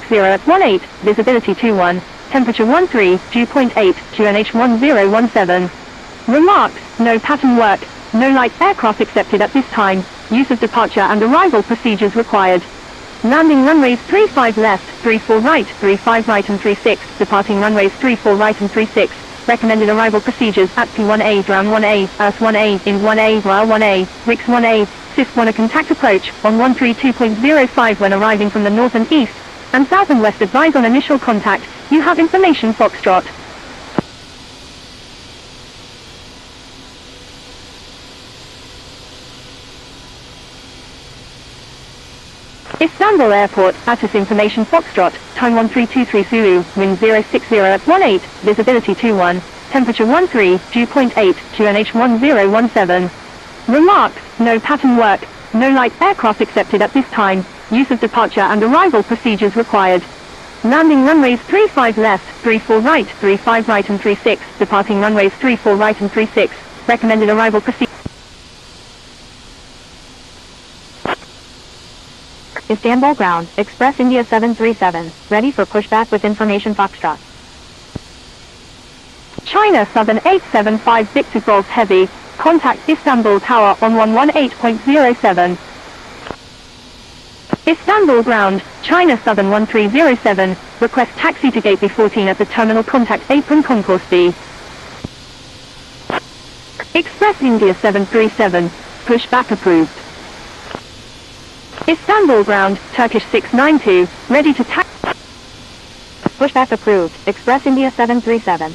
060 at 18, visibility 21, temperature 13, dew point 8, QNH 1017. Remarks, no pattern work, no light aircraft accepted at this time, use of departure and arrival procedures required. Landing runways 35 left, 34 right, 35 right and 36, departing runways 34 right and 36. Recommended arrival procedures at P1A, ground 1A, earth 1A, in 1A, RAL 1A, RIX 1A, SIS 1 a contact approach, on 132.05 when arriving from the north and east, and south and west advise on initial contact, you have information Foxtrot. Istanbul Airport, status information Foxtrot, time 1323 Zulu, wind 060 at 18, visibility 21, temperature 13, dew point 8, QNH 1017. Remarks, no pattern work, no light aircraft accepted at this time, use of departure and arrival procedures required. Landing runways 35 left, 34 right, 35 right and 36, departing runways 34 right and 36, recommended arrival procedures. Istanbul ground, Express India 737, ready for pushback with information Foxtrot. China Southern 875 Victor Golf Heavy, contact Istanbul Tower on 118.07. Istanbul ground, China Southern 1307, request taxi to gate B14 at the terminal contact apron concourse B. Express India 737, pushback approved. Istanbul ground, Turkish 692, ready to taxi. Pushback approved, Express India 737.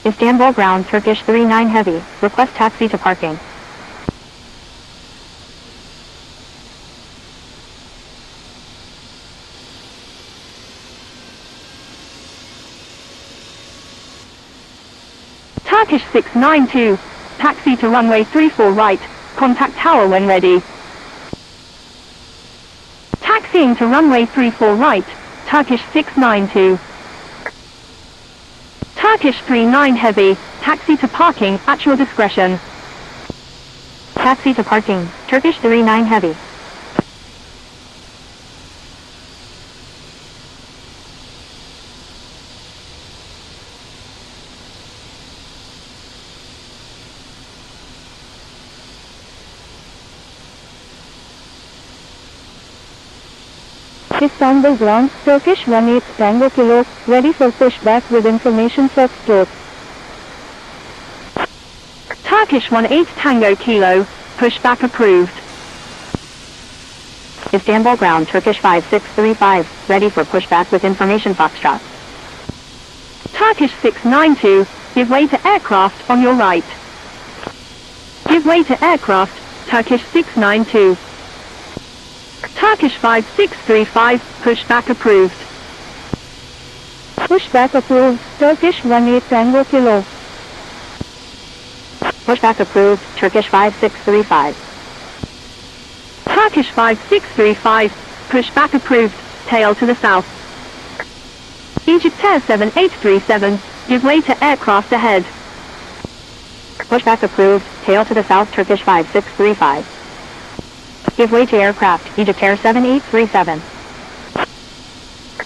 Istanbul ground, Turkish 39 heavy, request taxi to parking. Turkish 692, taxi to runway 34 right, contact tower when ready. Taxiing to runway 34 right, Turkish 692. Turkish 39 heavy, taxi to parking at your discretion. Taxi to parking, Turkish 39 heavy. Istanbul ground, Turkish 18 Tango Kilo, ready for pushback with information Foxtrot. Turkish 18 Tango Kilo, pushback approved. Istanbul ground, Turkish 5635, ready for pushback with information Foxtrot. Turkish 692, give way to aircraft on your right. Give way to aircraft, Turkish 692. Turkish 5635, pushback approved. Pushback approved, Turkish 18 Tango Kilo. Pushback approved, Turkish 5635. Turkish 5635, pushback approved, tail to the south. Egypt Air 7837, give way to aircraft ahead. Pushback approved, tail to the south, Turkish 5635. Give way to aircraft, Egypt Air 7837.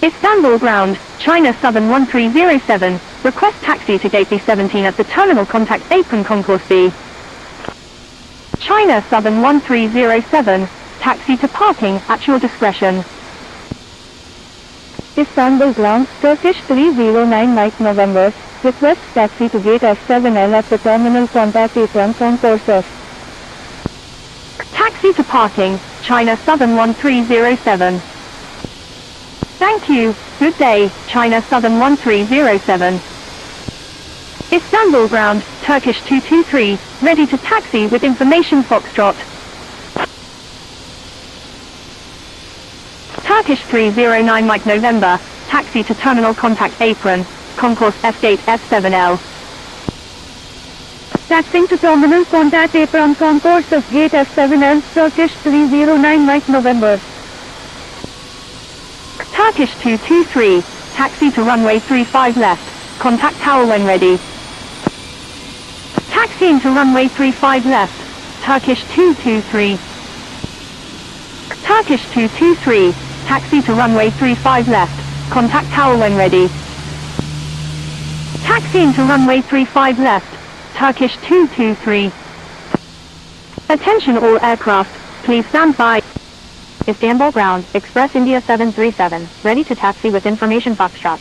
Istanbul ground, China Southern 1307, request taxi to gate B17 at the terminal contact apron concourse B. China Southern 1307, taxi to parking at your discretion. Istanbul ground, Turkish 309 Mike November, request taxi to gate F7L at the terminal contact apron concourse F. Taxi to parking, China Southern 1307. Thank you, good day, China Southern 1307. Istanbul ground, Turkish 223, ready to taxi with information Foxtrot. Turkish 309 Mike November, taxi to terminal contact apron, concourse F gate F7L. Taxing to terminal contact apron concourse of gate F7L, Turkish 309 Mike November. Turkish 223, taxi to runway 35 left, contact tower when ready. Taxiing to runway 35 left, Turkish 223. Turkish 223, taxi to runway 35 left. Contact tower when ready. Taxiing to runway 35 left. Turkish 223. Attention all aircraft, please stand by. Istanbul ground, Express India 737, ready to taxi with information Foxtrot.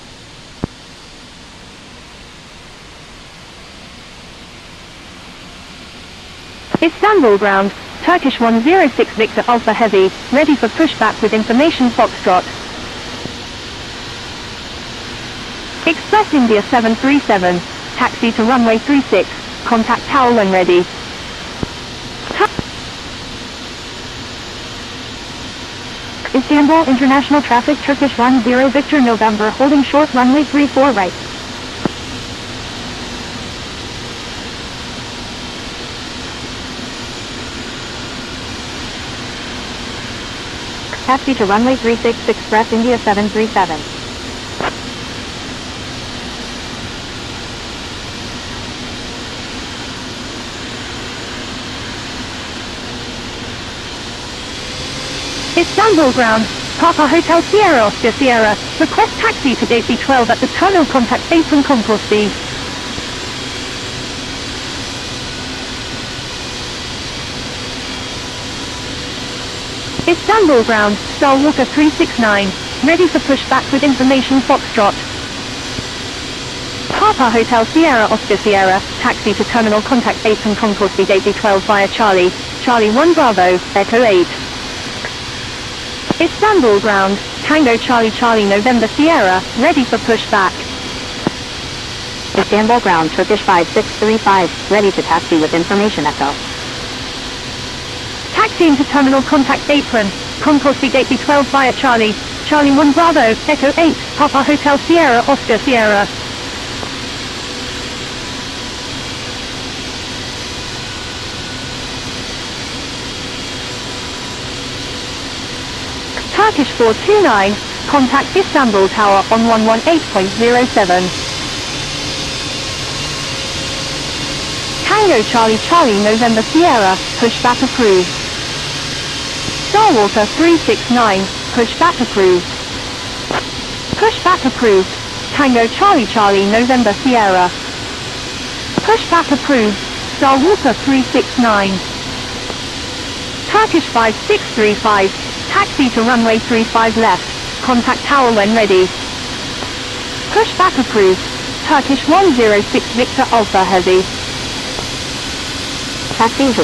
Istanbul ground, Turkish 106 Victor Alpha Heavy, ready for pushback with information Foxtrot. Express India 737, taxi to runway 36, contact tower when ready. Istanbul International Traffic Turkish 10 Victor November holding short runway 34 right. Taxi to runway 36 Express India 737. Istanbul ground, Papa Hotel Sierra Oscar Sierra, request taxi to gate B12 at the terminal contact apron concourse B. Istanbul ground, Star Walker 369, ready for pushback with information Foxtrot. Papa Hotel Sierra Oscar Sierra, taxi to terminal contact apron concourse B gate B12 via Charlie, Charlie 1 Bravo, Echo 8. Istanbul ground, Tango Charlie Charlie November Sierra, ready for pushback. Istanbul ground, Turkish 5635, ready to taxi with information Echo. Taxiing to terminal contact apron, concourse B gate B12 via Charlie, Charlie 1 Bravo, Echo 8, Papa Hotel Sierra Oscar Sierra. Turkish 429, contact Istanbul Tower on 118.07. Tango Charlie Charlie November Sierra, pushback approved. Star Walker 369, pushback approved. Pushback approved. Tango Charlie Charlie November Sierra. Pushback approved. Star Walker 369. Turkish 5635, taxi to runway 35 left, contact tower when ready. Pushback approved. Turkish 106 Victor Alpha Heavy. Taxiing to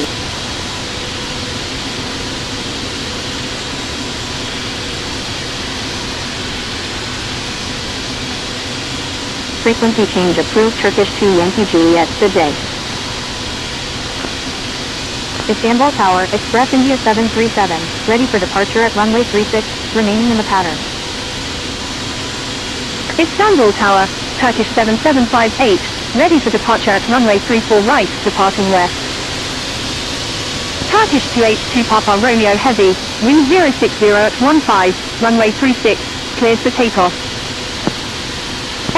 frequency change approved. Turkish 2 Yankee Juliet, good day. Istanbul Tower, Express India 737, ready for departure at runway 36, remaining in the pattern. Istanbul Tower, Turkish 7758, ready for departure at runway 34 right, departing west. Turkish 282 Papa Romeo Heavy, wind 060 at 15, runway 36, clears for takeoff.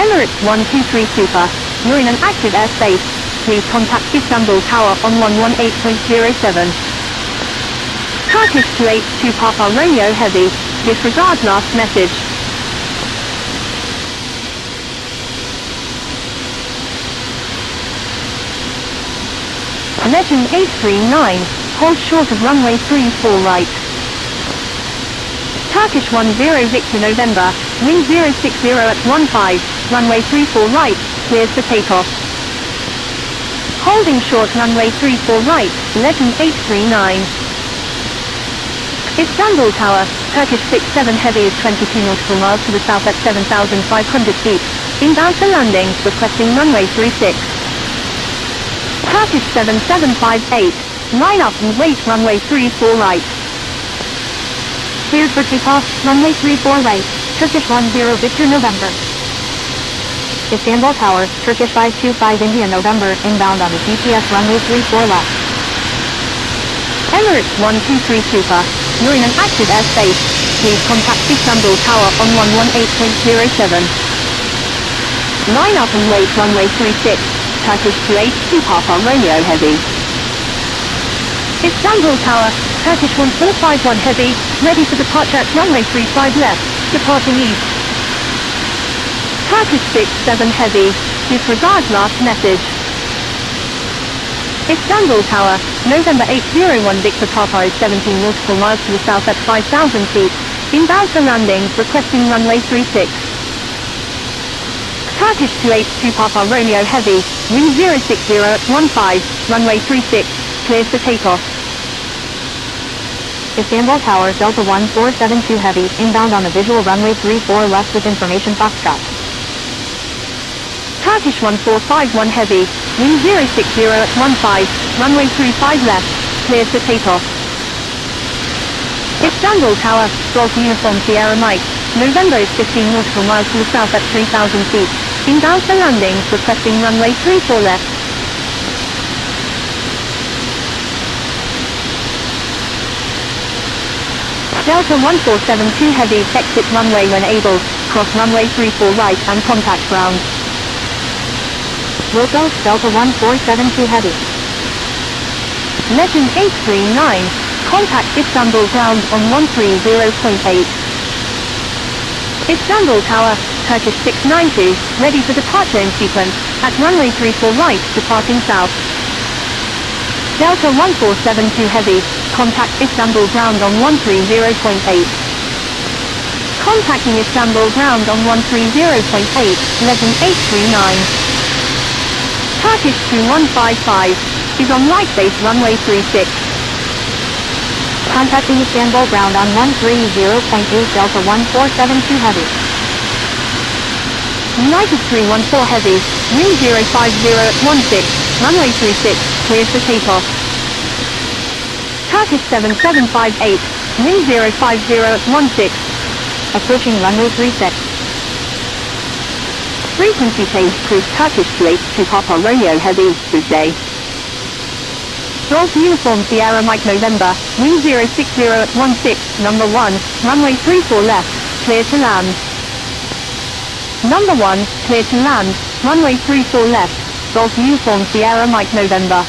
Emirates 123 Super, you're in an active airspace. Please contact Istanbul Tower on 118.07. Turkish 282 Papa Romeo Heavy, disregard last message. Legend 839, hold short of runway 34 right. Turkish 10 Victor November, wind 060 at 15, runway 34 right, clears for takeoff. Holding short runway 34 right, Legend 839. Istanbul Tower, Turkish 67 Heavy is 22 nautical miles to the south at 7,500 feet. Inbound for landing, requesting runway 36. Turkish 7758, line up and wait runway 34 right. Cleared for takeoff, runway 34 right, Turkish 10 Victor November. Istanbul Tower, Turkish 525 India November, inbound on the GPS runway 34 left. Emirates 123 Super, you're in an active airspace. Please contact Istanbul Tower on 118.07. Line up and wait runway 36, Turkish 282 Papa Romeo Heavy. Istanbul Tower, Turkish 1451 Heavy, ready for departure at runway 35 left, departing east. Turkish 67 Heavy, disregard last message. Istanbul Tower, November 801 Victor Papa is 17 nautical miles to the south at 5,000 feet, inbound for landing, requesting runway 36. Turkish 282 Papa Romeo Heavy, wind 060 at 15, runway 36, clears for takeoff. Istanbul Tower, Delta 1472 Heavy, inbound on the visual runway 34 left with information Foxtrot. Turkish 1451 Heavy, wind 060 at 15, runway 35 left, clears for takeoff. Istanbul Tower, Golf Uniform Sierra Mike, November is 15 nautical miles to the south at 3,000 feet, inbound for landing, requesting runway 34 left. Delta 1472 Heavy, exit runway when able, cross runway 34 right and contact ground. Wilco, Delta 1472 Heavy. Legend 839, contact Istanbul ground on 130.8. Istanbul Tower, Turkish 692, ready for departure in sequence, at runway 34 right, departing south. Delta 1472 Heavy, contact Istanbul ground on 130.8. Contacting Istanbul ground on 130.8, Legend 839. Turkish 2155, is on right base runway 36. Contacting Istanbul ground on 130.8 Delta 1472 Heavy. United 314 Heavy, wind 050 at 16, runway 36, clears for takeoff. Turkish 7758, wind 050 at 16. Approaching runway 36. Frequency change cruise Turkish 282 Papa Romeo Heavy, good day. Golf Uniform Sierra Mike November, wind 060 at 16, number 1, runway 34 left, clear to land. Number 1, clear to land, runway 34 left, Golf Uniform Sierra Mike November.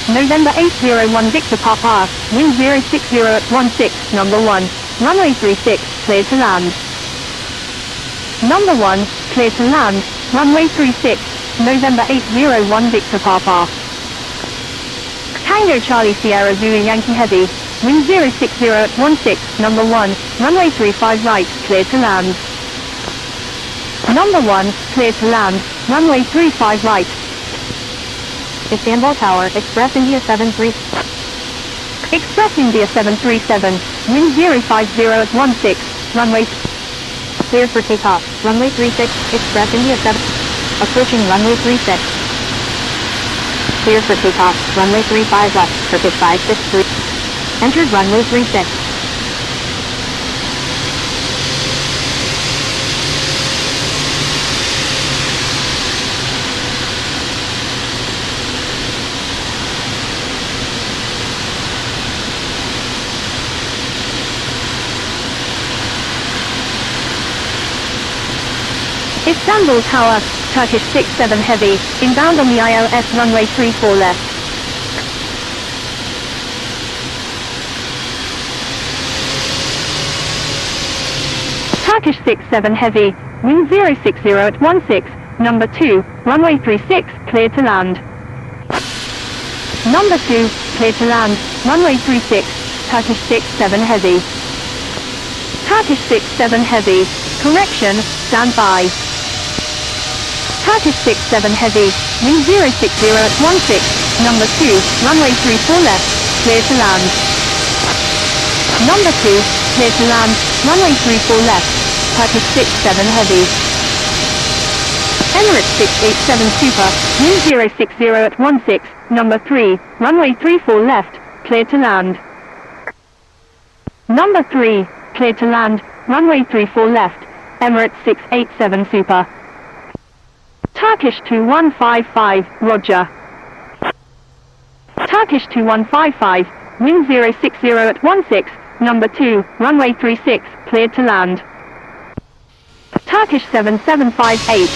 November 801 Victor Papa, wind 060 at 16, number 1, runway 36, clear to land. Number 1, clear to land, runway 36, November 801 Victor Papa. Tango Charlie Sierra Zulu Yankee Heavy, wind 060 at 16, number 1, runway 35 right, clear to land. Number 1, clear to land, runway 35 right. Istanbul Tower, Express India 73. Express India 737, wind 050 at 16, runway. Cleared for takeoff, runway 36, Express India 7. Approaching runway 36. Cleared for takeoff, runway 35 left, Turkish 563. Entered runway 36. Istanbul Tower, Turkish 67 Heavy, inbound on the ILS runway 34 left. Turkish 67 Heavy, wind 060 at 16, number 2, runway 36, clear to land. Number 2, clear to land, runway 36, Turkish 67 Heavy. Turkish 67 Heavy, correction, stand by. Turkish 67 Heavy, wind 060 at 16, number 2, runway 34 left, clear to land. Number 2, clear to land, runway 34 left, Turkish 67 Heavy. Emirates 687 Super, wind 060 at 16, number 3, runway 34 left, clear to land. Number 3, clear to land, runway 34 left, Emirates 687 Super. Turkish 2155, Roger. Turkish 2155, wind 060 at 16, number 2, runway 36, cleared to land. Turkish 7758,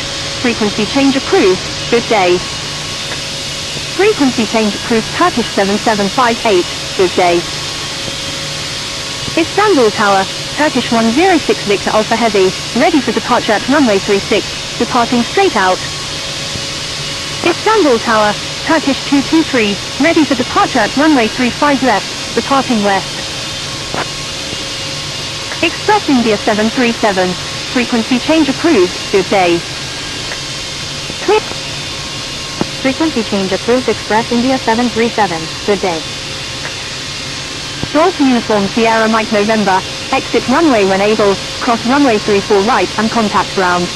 frequency change approved, good day. Frequency change approved Turkish 7758, good day. Istanbul Tower, Turkish 106 Victor Alpha Heavy, ready for departure at runway 36, departing straight out. Istanbul Tower, Turkish 223, ready for departure at runway 35 left, departing west. Express India 737, frequency change approved, good day. Clear. Frequency change approved Express India 737, good day. Golf Uniform Sierra Mike November, exit runway when able, cross runway 34 right and contact ground.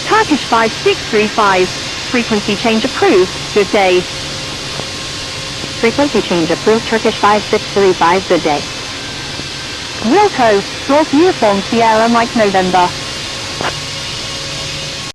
Turkish 5635, frequency change approved, good day. Frequency change approved Turkish 5635, good day. Wilco, Golf Uniform Sierra Mike November,